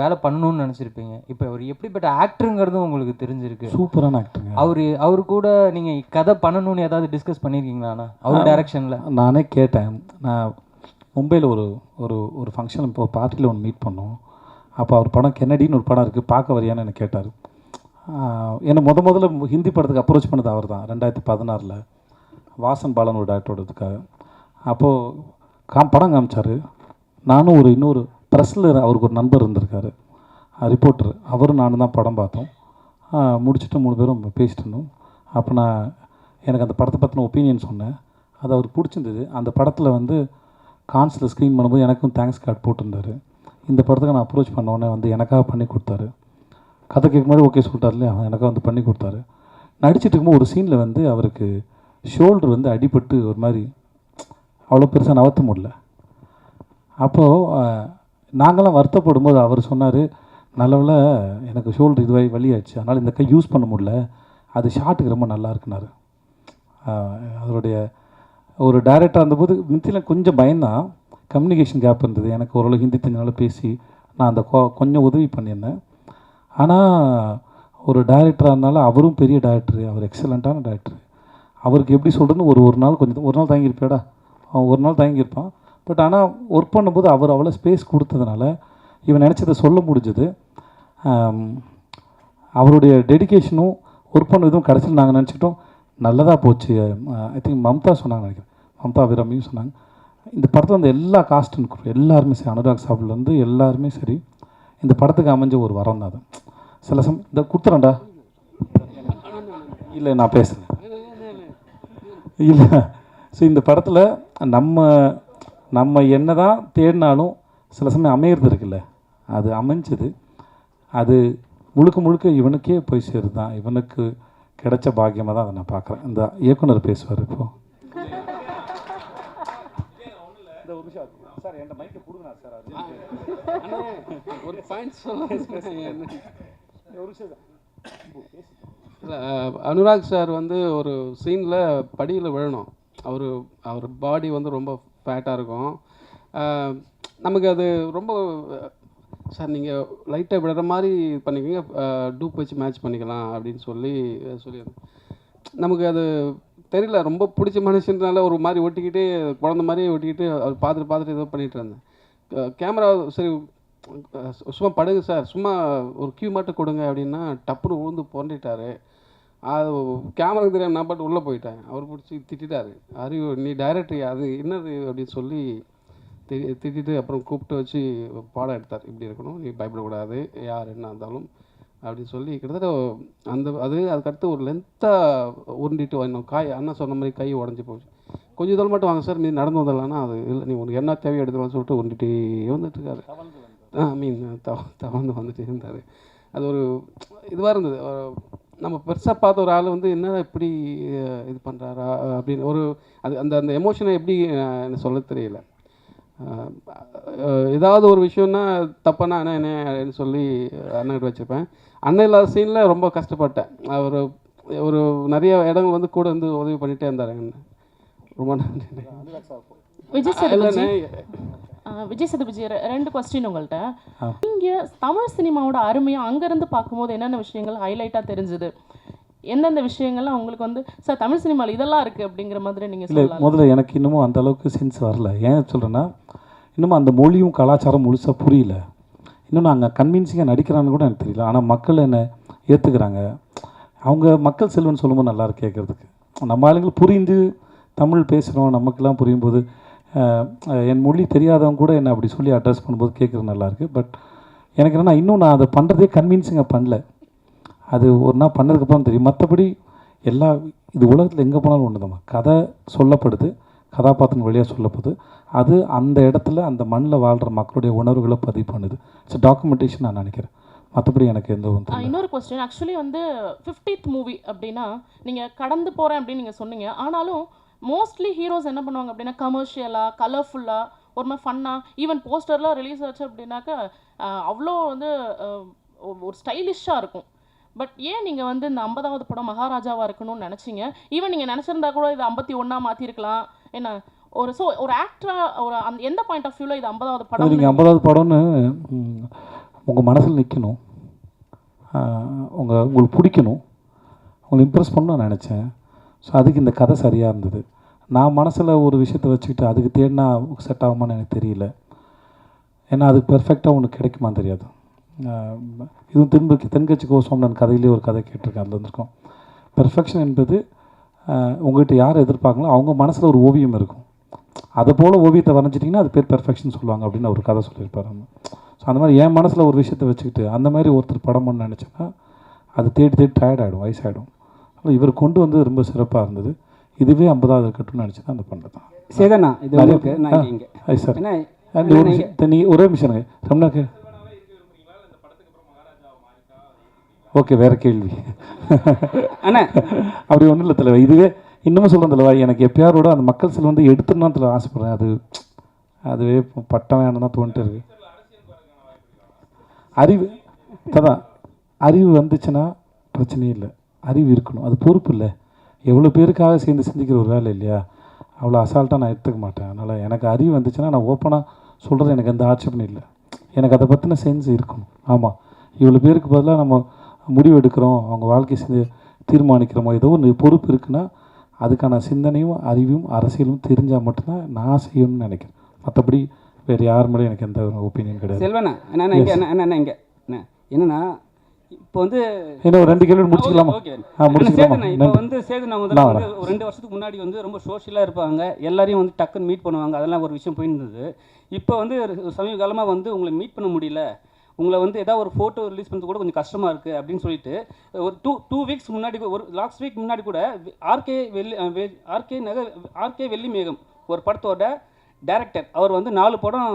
வேலை பண்ணணும்னு நினச்சிருப்பீங்க. இப்போ அவர் எப்படிப்பட்ட ஆக்டருங்கிறதும் உங்களுக்கு தெரிஞ்சிருக்கு. சூப்பரான ஆக்டருங்க. அவர் கூட நீங்கள் கதை பண்ணணும்னு ஏதாவது டிஸ்கஸ் பண்ணியிருக்கீங்களாண்ணா அவர் டைரக்ஷனில்? நானே கேட்டேன். நான் மும்பையில் ஒரு ஃபங்க்ஷன் இப்போ பார்ட்டியில் ஒன்று மீட் பண்ணோம். அப்போ அவர் படம் கென்னடின்னு ஒரு படம் இருக்குது, பார்க்க வரியான்னு எனக்கு கேட்டார். என்னை முதல்ல ஹிந்தி படத்துக்கு அப்ரோச் பண்ணது அவர் தான் 2016. வாசன் பாலன் ஒரு டேரக்டரோடதுக்காக. அப்போது படம் காமிச்சார். நானும் இன்னொரு ப்ரெஸ்ஸில் அவருக்கு ஒரு நண்பர் இருந்திருக்காரு, ரிப்போர்ட்டர். அவரும் நானும் தான் படம் பார்த்தோம். முடிச்சுட்டு 3 பேரும் பேசிட்டு இருந்தோம். அப்போ நான் எனக்கு அந்த படத்தை பற்றின ஒப்பீனியன் சொன்னேன். அது அவருக்கு பிடிச்சிருந்தது. அந்த படத்தில் வந்து கான்ஸில் ஸ்க்ரீன் பண்ணும்போது எனக்கும் தேங்க்ஸ் கார்டு போட்டிருந்தார். இந்த படத்துக்கு நான் அப்ரோச் பண்ணோடனே வந்து எனக்காக பண்ணி கொடுத்தாரு. கதை கேட்கும் மாதிரி ஓகே சொல்லிட்டார் இல்லையா, எனக்காக வந்து பண்ணி கொடுத்தாரு. நடிச்சிட்டு இருக்கும்போது ஒரு சீனில் வந்து அவருக்கு ஷோல்டர் வந்து அடிபட்டு ஒரு மாதிரி அவ்வளோ பெருசாக நவத்த முடியல. அப்போது நாங்களாம் வருத்தப்படும் போது அவர் சொன்னார், நல்லவில் எனக்கு ஷோல்டர் இதுவாகி வலியாச்சு, அதனால் இந்த கை யூஸ் பண்ண முடியல, அது ஷாட்டுக்கு ரொம்ப நல்லா இருக்குனாரு. அதனுடைய ஒரு டைரக்டராக இருந்தபோது மித்தியில் கொஞ்சம் பயந்தான், கம்யூனிகேஷன் கேப் இருந்தது. எனக்கு ஓரளவு ஹிந்தி தெரிஞ்சனால பேசி நான் அந்த கொஞ்சம் உதவி பண்ணியிருந்தேன். ஆனால் ஒரு டைரக்டராக இருந்தாலும் அவரும் பெரிய டைரக்டரு, அவர் எக்ஸலண்ட்டான டைரக்டரு. அவருக்கு எப்படி சொல்கிறதுன்னு ஒரு நாள் ஒரு நாள் தங்கியிருப்பேடா, அவன் ஒரு நாள் தங்கியிருப்பான். பட் ஆனால் ஒர்க் பண்ணும்போது அவர் அவ்வளோ ஸ்பேஸ் கொடுத்ததுனால இவன் நினச்சதை சொல்ல முடிஞ்சது. அவருடைய டெடிகேஷனும் ஒர்க் பண்ணதும் கடைசியில் நாங்கள் நினச்சிக்கிட்டோம் நல்லதாக போச்சு. ஐ திங்க் மம்தா சொன்னாங்க, நினைக்கிறேன் மம்தா அபிராமியும் சொன்னாங்க. இந்த படத்தில் வந்து எல்லா காஸ்ட்டும் எல்லாருமே சரி, அனுராக் சாப்பிட்லேருந்து எல்லாருமே சரி, இந்த படத்துக்கு அமைஞ்ச ஒரு வரம் தான் அது. சில இந்த கொடுத்துறேன்டா இல்லை நான் பேசுகிறேன் இல்லை. ஸோ இந்த படத்தில் நம்ம என்ன தான் தேடினாலும் சில சமயம் அமையிறது இருக்குல்ல, அது அமைஞ்சது. அது முழுக்க முழுக்க இவனுக்கே போய் சேருது தான், இவனுக்கு கிடைச்ச பாக்கியமாக தான் அதை நான் பார்க்குறேன். இந்த இயக்குனர் பேசுவார் இப்போது. சார் என் மைக்கை கொடுங்க சார். ஒரு பாயிண்ட் இல்லை, அனுராக் சார் வந்து ஒரு சீனில் படியில் விழணும். அவர் பாடி வந்து ரொம்ப ஃபேட்டாக இருக்கும். நமக்கு அது ரொம்ப சார் நீங்கள் லைட்டாக விடுற மாதிரி பண்ணிக்கோங்க, டூப் வச்சு மேட்ச் பண்ணிக்கலாம் அப்படின்னு சொல்லியிருந்தேன். நமக்கு அது தெரியல, ரொம்ப பிடிச்ச மனுஷன்றனால ஒரு மாதிரி ஒட்டிக்கிட்டு குழந்த மாதிரியே ஒட்டிக்கிட்டு அவர் பார்த்துட்டு ஏதோ பண்ணிகிட்டு இருந்தேன். கேமரா சரி சும்மா படுங்க சார், சும்மா ஒரு கியூ மட்டும் கொடுங்க அப்படின்னா டப்புன்னு விழுந்து புரண்டிட்டார். அது கேமராக்கு தெரியாமல் நான் பாட்டு உள்ளே போயிட்டேன். அவர் பிடிச்சி திட்டார், அறிவு நீ டைரக்டர் அது என்னது அப்படின்னு சொல்லி திட்டிட்டு அப்புறம் கூப்பிட்டு வச்சு பாடம் எடுத்தார். இப்படி இருக்கணும், நீ பயப்படக்கூடாது, யார் என்ன இருந்தாலும் அப்படின்னு சொல்லி கிட்டத்தட்ட அதுக்கடுத்து ஒரு லென்த்தாக உருண்டிட்டு வரணும். அண்ணன் சொன்ன மாதிரி கை உடஞ்சி போச்சு. கொஞ்சம் தூரம் மட்டும் வாங்க சார், மீது நடந்து வந்துடலான்னா அது இல்லை, நீ உனக்கு என்ன தேவையை எடுத்துக்கலாம்னு சொல்லிட்டு உருண்டிட்டே வந்துட்டு இருக்காரு. தவழ்ந்து வந்துட்டே இருந்தார். அது ஒரு இதுவாக இருந்தது. நம்ம பெருசாக பார்த்த ஒரு ஆள் வந்து என்ன இப்படி இது பண்ணுறாரா அப்படின்னு ஒரு அந்த எமோஷனை எப்படி என்ன சொல்ல தெரியல. ஏதாவது ஒரு விஷயம்னா தப்பானா என்ன சொல்லி அண்ணன்கிட்ட வச்சுருப்பேன். அண்ணன் இல்லாத சீனில் ரொம்ப கஷ்டப்பட்டேன். ஒரு நிறைய இடங்கள் வந்து கூட வந்து உதவி பண்ணிகிட்டே இருந்தார் அண்ணன். ரொம்ப நன்றி. விஜய் சேதுபதி 2 கொஸ்டின் உங்கள்கிட்ட. இங்கே தமிழ் சினிமாவோட அருமையாக அங்கேருந்து பார்க்கும்போது என்னென்ன விஷயங்கள் ஹைலைட்டாக தெரிஞ்சுது, எந்தெந்த விஷயங்கள்லாம் உங்களுக்கு வந்து சார் தமிழ் சினிமாவில் இதெல்லாம் இருக்குது அப்படிங்கிற மாதிரி நீங்கள் சொல்லலாம்? முதல்ல எனக்கு இன்னமும் அந்த அளவுக்கு சென்ஸ் வரல. ஏன் சொல்கிறேன்னா, இன்னமும் அந்த மொழியும் கலாச்சாரம் முழுசாக புரியல. இன்னும் நாங்கள் கன்வின்சிங்காக நடிக்கிறான்னு கூட எனக்கு தெரியல. ஆனால் மக்கள் என்னை ஏற்றுக்கிறாங்க. அவங்க மக்கள் செல்வன்னு சொல்லும்போது நல்லாயிருக்கு கேட்குறதுக்கு. நம்ம ஆளுங்கள் புரிந்து தமிழ் பேசுகிறோம், நமக்கெல்லாம் புரியும் போது என் மொழி தெரியாதவங்க கூட என்னை அப்படி சொல்லி அட்ரஸ் பண்ணும்போது கேட்குறது நல்லாயிருக்கு. பட் எனக்கு என்னென்னா இன்னும் நான் அதை பண்ணுறதே கன்வின்சிங்காக பண்ணல. அது ஒரு நாள் பண்ணதுக்கப்புறம் தெரியும். மற்றபடி இது உலகத்தில் எங்கே போனாலும் ஒன்று தான், கதை சொல்லப்படுது, கதாபாத்திரம் வழியாக சொல்லப்படுது. அது அந்த இடத்துல அந்த மண்ணில் வாழ்கிற மக்களுடைய உணர்வுகளை பதிவு பண்ணுது. இட்ஸ் டாக்குமெண்டேஷன் நான் நினைக்கிறேன். மற்றபடி எனக்கு எந்த ஒன்று. இன்னொரு கொஸ்டின், ஆக்சுவலி வந்து 50th மூவி அப்படின்னா நீங்கள் கடந்து போகிறேன் அப்படின்னு நீங்கள் சொன்னீங்க. ஆனாலும் மோஸ்ட்லி ஹீரோஸ் என்ன பண்ணுவாங்க அப்படின்னா கமர்ஷியலாக, கலர்ஃபுல்லாக, ஒரு மாதிரி ஃபன்னாக, ஈவன் போஸ்டர்லாம் ரிலீஸ் ஆச்சு அப்படின்னாக்கா அவ்வளோ வந்து ஒரு ஸ்டைலிஷாக இருக்கும். பட் ஏன் நீங்கள் வந்து இந்த 50வது படம் மகாராஜாவாக இருக்கணும்னு நினச்சிங்க? ஈவன் நீங்கள் நினச்சிருந்தா கூட இது 51 மாற்றிருக்கலாம். என்ன ஒரு ஆக்டராக அந்த எந்த பாயிண்ட் ஆஃப் வியூவில் இது 50வது படம்? நீங்கள் 50வது படம்னு உங்கள் மனசில் நிற்கணும், உங்களுக்கு பிடிக்கணும், உங்களை இம்ப்ரெஸ் பண்ணணும்னு நான் நினச்சேன். ஸோ அதுக்கு இந்த கதை சரியாக இருந்தது. நான் மனசில் ஒரு விஷயத்தை வச்சுக்கிட்டு அதுக்கு தேடினா செட் ஆகுமான்னு எனக்கு தெரியல. ஏன்னா அதுக்கு பெர்ஃபெக்டாக உனக்கு கிடைக்குமான்னு தெரியாது. இதுவும் தென்கட்சி கோசோம்னு கதையிலே ஒரு கதை கேட்டிருக்கேன், அதில் வந்துருக்கோம். பெர்ஃபெக்ஷன் என்பது உங்கள்கிட்ட யார் எதிர்பார்க்கங்களோ அவங்க மனசில் ஒரு ஓவியம் இருக்கும், அதை போல் ஓவியத்தை வரைஞ்சிட்டிங்கன்னா அது பேர் பெர்ஃபெக்ஷன் சொல்லுவாங்க அப்படின்னு ஒரு கதை சொல்லியிருப்பாரு. ஸோ அந்த மாதிரி என் மனசில் ஒரு விஷயத்தை வச்சுக்கிட்டு அந்த மாதிரி ஒருத்தர் படம் பண்ண நினச்சேன்னா அது தேடி தேடி டயர்ட் ஆகிடும், வயசாகிடும். இவர் கொண்டு வந்து ரொம்ப சிறப்பாக இருந்தது. இதுவே 50வது இருக்கட்டும்னு நினச்சி தான் அந்த பண்ணுறது தான். சேதனா இது உங்களுக்கு நான் இங்கே சார் ஏன்னா ஒரு நிமிஷம் நீ ஒரே நிமிஷம் ரம்னாக்கு ஓகே வேறு கேள்வி. அண்ணா அப்படி ஒன்றும் இல்லை தலைவா, இதுவே இன்னமும் சொல்கிறேன் தலைவா, எனக்கு எப்பயாரோட அந்த மக்கள் செல் வந்து எடுத்துடணும் தலைவா ஆசைப்பட்றேன். அதுவே பட்டம் வேணும் தான் தோன்ட்டு இருக்கு. அறிவு வந்துச்சுன்னா பிரச்சனையே இல்லை, அறிவு இருக்கணும், அது பொறுப்பு இல்லை. எவ்வளோ பேருக்காக சேர்ந்து சிந்திக்கிற ஒரு வேலை இல்லையா, அவ்வளோ அசால்ட்டாக நான் எடுத்துக்க மாட்டேன். அதனால் எனக்கு அறிவு வந்துச்சுன்னா நான் ஓப்பனாக சொல்கிறது, எனக்கு எந்த ஆட்சேபனையும் இல்லை. எனக்கு அதை பற்றின சென்ஸ் இருக்கணும். ஆமாம், இவ்வளோ பேருக்கு பதிலாக நம்ம முடிவு எடுக்கிறோம், அவங்க வாழ்க்கை தீர்மானிக்கிறோமோ, ஏதோ ஒரு பொறுப்பு இருக்குன்னா அதுக்கான சிந்தனையும் அறிவும் அரசியலும் தெரிஞ்சால் மட்டும்தான் நான் செய்யணும்னு நினைக்கிறேன். மற்றபடி வேறு யார் மேலேயும் எனக்கு எந்த ஒப்பீனியன் கிடையாது. செல்வண்ணா அண்ணா இங்கே அண்ணா இங்கே அண்ணா என்னன்னா இப்போ வந்து இன்னும் 2 கேள்வி முடிச்சுக்கலாமா? முடிச்சுக்கலாமா? இப்போ வந்து சேதுனா முதல்ல வந்து ஒரு 2 வருஷத்துக்கு முன்னாடி வந்து ரொம்ப சோஷியலாக இருப்பாங்க, எல்லாரையும் வந்து டக்குன்னு மீட் பண்ணுவாங்க, அதெல்லாம் ஒரு விஷயம் போயிருந்தது. இப்போ வந்து சமீப காலமாக வந்து உங்களை மீட் பண்ண முடியல, உங்களை வந்து ஏதாவது ஒரு ஃபோட்டோ ரிலீஸ் பண்ணுறது கூட கொஞ்சம் கஷ்டமாக இருக்குது அப்படின்னு சொல்லிட்டு ஒரு டூ வீக்ஸ் முன்னாடி, ஒரு லாஸ்ட் வீக் முன்னாடி கூட ஆர்கே வெள்ளி மேகம் ஒரு படத்தோட டைரக்டர், அவர் வந்து 4 படம்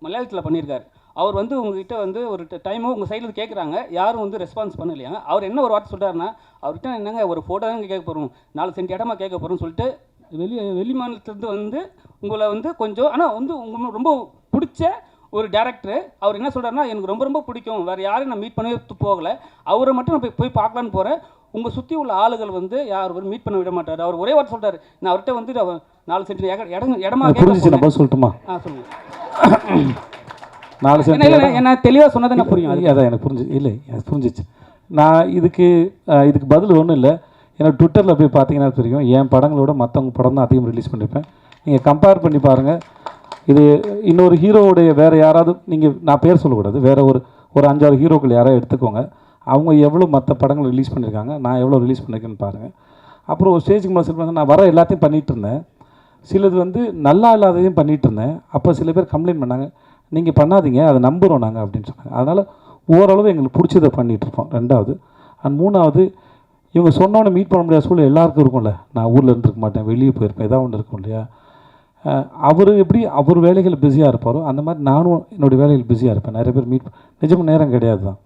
மலையாளத்தில் பண்ணியிருக்காரு. அவர் வந்து உங்ககிட்ட வந்து ஒரு டைமோ உங்கள் சைடில் கேட்குறாங்க, யாரும் வந்து ரெஸ்பான்ஸ் பண்ணலையாங்க. அவர் என்ன ஒரு வார்த்தை சொல்கிறாருன்னா, அவர்கிட்ட என்னங்க ஒரு ஃபோட்டோ தான் கேட்க போகிறோம், 4 சென்ட் இடமா கேட்க போகிறோம்னு சொல்லிட்டு வெளி மாநிலத்துலேருந்து வந்து உங்களை வந்து கொஞ்சம், ஆனால் வந்து உங்களுக்கு ரொம்ப பிடிச்ச ஒரு டேரக்டர். அவர் என்ன சொல்கிறாருன்னா, எனக்கு ரொம்ப ரொம்ப பிடிக்கும், வேறு யாரையும் நான் மீட் பண்ணவே போகலை, அவரை மட்டும் நான் போய் பார்க்கலான்னு போகிறேன், உங்கள் சுற்றி உள்ள ஆளுகள் வந்து யார் மீட் பண்ண விட மாட்டார். அவர் ஒரே வார்த்தை சொல்கிறார், நான் அவர்கிட்ட வந்து 4 சென்ட் இடமா கேட்க சொல்லுமா சொல்லுங்கள் 4 சென்ட் என்ன தெளிவாக சொன்னதை நான் புரியும். அதான் எனக்கு எனக்கு புரிஞ்சிச்சு. நான் இதுக்கு பதில் ஒன்றும் இல்லை. எனக்கு ட்விட்டரில் போய் பார்த்தீங்கன்னா தெரியும், என் படங்களோட மற்றவங்க படம் தான் அதிகம் ரிலீஸ் பண்ணியிருப்பேன். நீங்கள் கம்பேர் பண்ணி பாருங்கள். இது இன்னொரு ஹீரோவுடைய வேறு யாராவது, நான் பேர் சொல்லக்கூடாது, வேறு ஒரு 5-6 ஹீரோக்கள் யாராவது எடுத்துக்கோங்க, அவங்க எவ்வளோ மற்ற படங்கள் ரிலீஸ் பண்ணியிருக்காங்க, நான் எவ்வளோ ரிலீஸ் பண்ணியிருக்கேன்னு பாருங்கள். அப்புறம் ஒரு ஸ்டேஜுக்கு மேலே சொல்லுவாங்க, நான் வர எல்லாத்தையும் பண்ணிகிட்டு இருந்தேன், சிலது வந்து நல்லா இல்லாததையும் பண்ணிகிட்டு இருந்தேன். அப்போ சில பேர் கம்ப்ளைண்ட் பண்ணாங்க, நீங்கள் பண்ணாதீங்க, அதை நம்புகிறோம் நாங்கள் அப்படின்னு சொன்னாங்க. அதனால் ஓரளவு எங்களுக்கு பிடிச்சதை பண்ணிகிட்ருப்போம். 2வது அண்ட் 3வது, இவங்க சொன்னோன்னே மீட் பண்ண முடியாத சூழ்நிலை எல்லாருக்கும் இருக்கும்ல. நான் ஊரில் இருந்துருக்க மாட்டேன், வெளியே போயிருப்பேன், ஏதாவது ஒன்று இருக்கும் இல்லையா. அவர் எப்படி அவர் வேலைகள் பிஸியாக இருப்பாரோ அந்த மாதிரி நானும் என்னுடைய வேலைகள் பிஸியாக இருப்பேன். நிறைய பேர் நிஜமாக நேரம் கிடையாது தான்,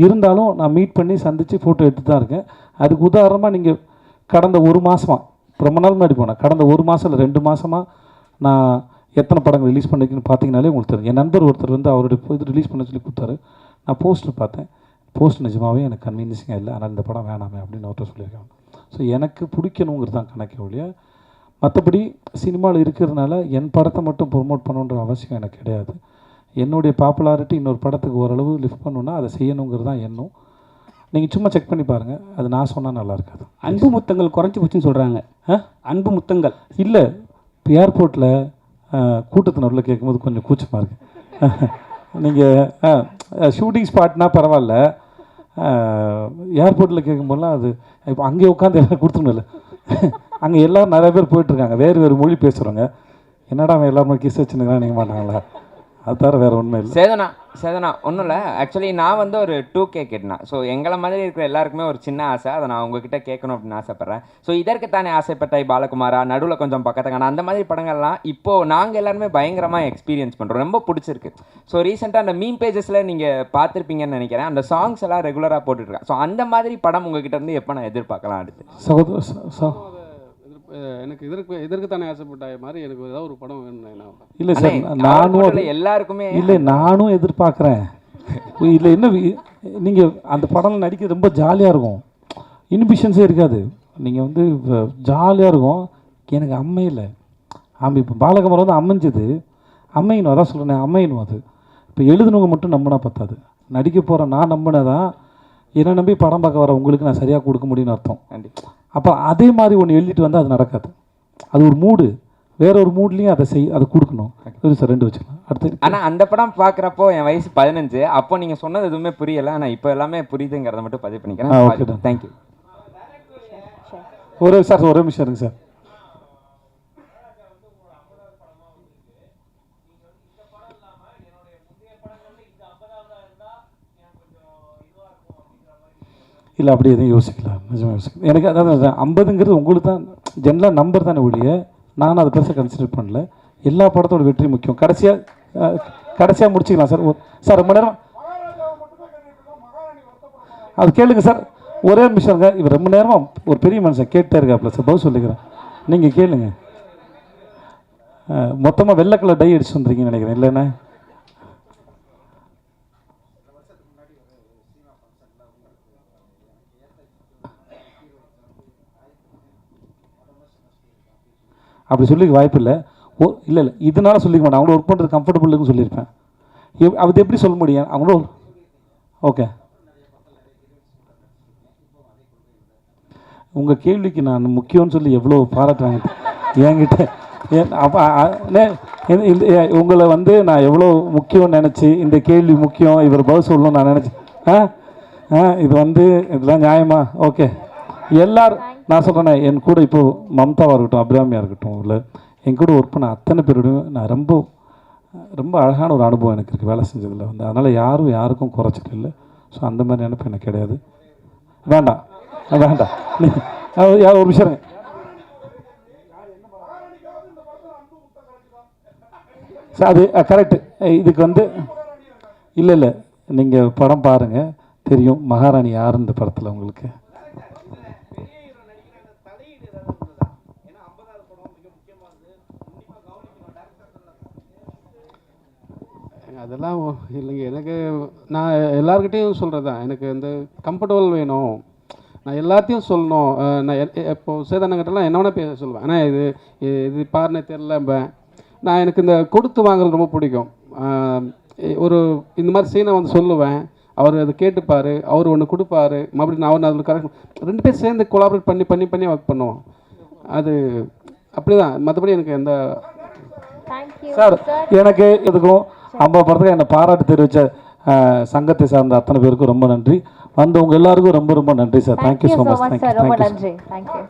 இருந்தாலும் நான் மீட் பண்ணி சந்தித்து ஃபோட்டோ எடுத்து தான் இருக்கேன். அதுக்கு உதாரணமாக நீங்கள் கடந்த 1 மாதமாக, ரொம்ப நாள் முன்னாடி போனேன், கடந்த 1 மாதம் இல்லை 2 மாதமாக நான் எத்தனை படங்கள் ரிலீஸ் பண்ணிருக்கேன்னு பார்த்தீங்கனாலே உங்களுக்கு தெரியும். என் நண்பர் ஒருத்தர் வந்து அவருடைய இது ரிலீஸ் பண்ண சொல்லி கொடுத்தாரு. நான் போஸ்டர் பார்த்தேன், போஸ்டர் நிஜமாகவே எனக்கு கன்வீனியன்ஸிங்காக இல்லை, ஆனால் இந்த படம் வேணாமே அப்படின்னு அவர்கிட்ட சொல்லியிருக்காங்க. ஸோ எனக்கு பிடிக்கணுங்கிறது தான் கணக்கு ஒழிய, மற்றபடி சினிமாவில் இருக்கிறதுனால என் படத்தை மட்டும் ப்ரொமோட் பண்ணணுன்ற அவசியம் எனக்கு கிடையாது. என்னுடைய பாப்புலாரிட்டி இன்னொரு படத்துக்கு ஓரளவு லிஃப்ட் பண்ணணுன்னா அதை செய்யணுங்கிறது தான் எண்ணம். நீங்கள் சும்மா செக் பண்ணி பாருங்கள், அது நான் சொன்னால் நல்லா இருக்காது. அன்பு முத்தங்கள் குறைஞ்சி போச்சுன்னு சொல்கிறாங்க. அன்பு முத்தங்கள் இல்லை, ஏர்போர்ட்டில் கூட்டத்தினரில் கேட்கும்போது கொஞ்சம் கூச்சமாக இருக்குது. நீங்கள் ஷூட்டிங் ஸ்பாட்னா பரவாயில்ல, ஏர்போர்ட்டில் கேட்கும்போதெல்லாம் அது இப்போ அங்கே உட்காந்து எல்லாம் கொடுத்துருமில்ல, அங்கே எல்லோரும் நிறைய பேர் போயிட்டுருக்காங்க, வேறு மொழி பேசுகிறவங்க, என்னடா அவன் எல்லாருமே கிஸ் வச்சுருந்தா நீங்கள் மாட்டாங்களா, அது தவிர வேறு ஒன்றுமே இல்லை. சேதனா ஒன்றும் இல்லை. ஆக்சுவலி நான் வந்து ஒரு 2K கேட்டேன். ஸோ எங்களை மாதிரி இருக்கிற எல்லாருக்குமே ஒரு சின்ன ஆசை, அதை நான் உங்ககிட்ட கேட்கணும் அப்படின்னு ஆசைப்பட்றேன். ஸோ இதற்குத்தானே ஆசைப்பட்டாய் பாலகுமாரா, நடுவில் கொஞ்சம் பக்கத்துக்கான அந்த மாதிரி படங்கள்லாம் இப்போது நாங்கள் எல்லாருமே பயங்கரமாக எக்ஸ்பீரியன்ஸ் பண்ணுறோம், ரொம்ப பிடிச்சிருக்கு. ஸோ ரீசெண்டாக அந்த மீம் பேஜஸில் நீங்கள் பார்த்துருப்பீங்கன்னு நினைக்கிறேன், அந்த சாங்ஸ் எல்லாம் ரெகுலராக போட்டுட்ருக்கேன். ஸோ அந்த மாதிரி படம் உங்ககிட்ட இருந்து எப்போ நான் எதிர்பார்க்கலாம் அடுத்து? எனக்கு இதற்கு தானே ஆசைப்பட்டாய மாதிரி எனக்கு ஏதாவது ஒரு படம் வேணும். இல்லை சார், நானும் எல்லாருக்குமே இல்லை, நானும் எதிர்பார்க்குறேன். இல்லை என்ன, நீங்கள் அந்த படம் நடிக்க ரொம்ப ஜாலியாக இருக்கும், இன்ஹிபிஷன்ஸே இருக்காது, நீங்கள் வந்து ஜாலியாக இருக்கும். எனக்கு அம்மையில் இப்போ பாலகுமாரா வந்து அமைஞ்சது, அம்மையணும், அதான் சொல்கிறேன், அம்மையணும். அது இப்போ எழுதுனவங்க மட்டும் நம்பினா பத்தாது, நடிக்க போகிற நான் நம்பினதான் என்னை நம்பி படம் பார்க்க வர உங்களுக்கு நான் சரியாக கொடுக்க முடியும்னு அர்த்தம். அப்போ அதே மாதிரி ஒன்று எழுதிட்டு வந்தால் அது நடக்காது, அது ஒரு மூடு, வேற ஒரு மூட்லேயும் அதை கொடுக்கணும். சார் 2 வச்சுக்கலாம் அடுத்து. ஆனால் அந்த படம் பார்க்குறப்போ என் வயசு 15, அப்போ நீங்கள் சொன்னது எதுவுமே புரியலை, ஆனால் இப்போ எல்லாமே புரியுதுங்கிறத மட்டும் பதிவு பண்ணிக்கிறேன். தேங்க்யூ. ஒரே நிமிஷம் இருங்க சார். இல்லை அப்படி எதுவும் யோசிக்கலாம், நிஜமாக யோசிக்கலாம். எனக்கு அதாவது 50ங்கிறது உங்களுக்கு தான் ஜென்ரலாக நம்பர் தானே ஒழிய நானும் அதை பெருசாக கன்சிடர் பண்ணல. எல்லா படத்தோட வெற்றி முக்கியம். கடைசியாக முடிச்சுக்கலாம் சார். சார் ரொம்ப நேரம் அது கேளுங்க சார். ஒரே நிமிஷம்ங்க. இவர் ரொம்ப நேரமாக ஒரு பெரிய மனுஷன் கேட்டே இருக்காப்ல சார், பதில் சொல்லிக்கிறேன். நீங்கள் கேளுங்க. மொத்தமாக வெள்ளை கலர் டை அடிச்சு வந்துருக்கீங்கன்னு நினைக்கிறேன், இல்லைண்ணே? அப்படி சொல்லிக்க வாய்ப்பு இல்லை. இல்லை இதனால சொல்லிக்க மாட்டேன். அவங்களோட ஒர்க் பண்ணுறது கம்ஃபர்டபுள்னு சொல்லியிருப்பேன். அது எப்படி சொல்ல முடியும் அவங்களோ? ஓகே, உங்கள் கேள்விக்கு நான் முக்கியம்னு சொல்லி எவ்வளோ பாராட்டுறாங்க என்கிட்ட. உங்களை வந்து நான் எவ்வளோ முக்கியம்னு நினச்சி இந்த கேள்வி முக்கியம், இவர் பதில் சொல்லணும்னு நான் நினச்சேன். இது வந்து இதெல்லாம் நியாயமா? ஓகே, எல்லோரும் நான் சொல்கிறேன்னே, என் கூட இப்போது மம்தாவாக இருக்கட்டும், அபிராமியாக இருக்கட்டும், இல்லை என் கூட ஒர்க் பண்ண அத்தனை பேரோடையும் நான் ரொம்ப அழகான ஒரு அனுபவம் எனக்கு இருக்குது வேலை செஞ்சதில் வந்து. அதனால் யாருக்கும் குறைச்சிட்டு இல்லை. ஸோ அந்த மாதிரி நினைப்பு எனக்கு கிடையாது. வேண்டாம் யார் ஒரு விஷயம் சார், அது கரெக்டு. இதுக்கு வந்து இல்லை நீங்கள் படம் பாருங்கள், தெரியும் மகாராணி யார் இந்த படத்தில் உங்களுக்கு. அதெல்லாம் இல்லைங்க. எனக்கு நான் எல்லாருக்கிட்டேயும் சொல்கிறது தான், எனக்கு இந்த கம்ஃபர்டபுள் வேணும், நான் எல்லாத்தையும் சொல்லணும். நான் இப்போது சேதனங்கிட்டலாம் என்ன வேணால் பேச சொல்லுவேன். ஆனால் இது பாருனே தெரிலம்பேன். நான் எனக்கு இந்த கொடுத்து வாங்குறது ரொம்ப பிடிக்கும். ஒரு இந்த மாதிரி சீனை வந்து சொல்லுவேன், அவர் அதை கேட்டுப்பார், அவர் ஒன்று கொடுப்பாரு, மறுபடியும் நான் அதில் கரெக்ட் 2 பேர் சேர்ந்து கொலாபரேட் பண்ணி ஒர்க் பண்ணுவோம். அது அப்படி தான். மற்றபடி எனக்கு எந்த சார் எனக்கு இதுக்கும் 50 படத்துக்கு என்னை பாராட்டு தெரிவித்த சங்கத்தை சார்ந்த அத்தனை பேருக்கும் ரொம்ப நன்றி. வந்தவங்க எல்லாருக்கும் ரொம்ப நன்றி சார். Thank you so much. ரொம்ப நன்றி. தேங்க்யூ.